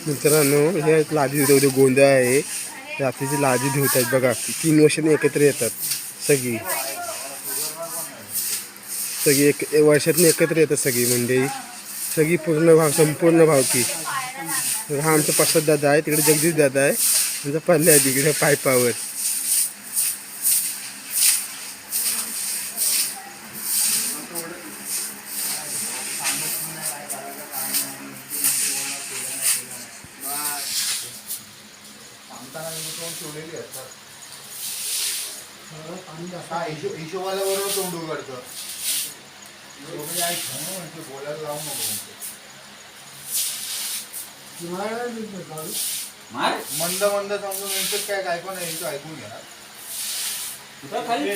मित्रांनो हे लादी उद्या गोंधळ आहे. रात्रीची लादी धुवतात बघा. 3 वर्षांनी एकत्र येतात सगळी एक वर्षातून एकत्र येतात सगळी मंडळी. सगळी संपूर्ण भावकी. हा आमचा प्रसाद दादा आहे. तिकडे जगदीश दादा आहे. त्यांचा पल्ल्या आहे तिकडे पायपावर. हिशोबाला बरोबर तोंड उघडतं. बोलायला लावू नको मंद मंद समजून यांचं काय ऐकून नाही यांचं ऐकून घ्या. खाली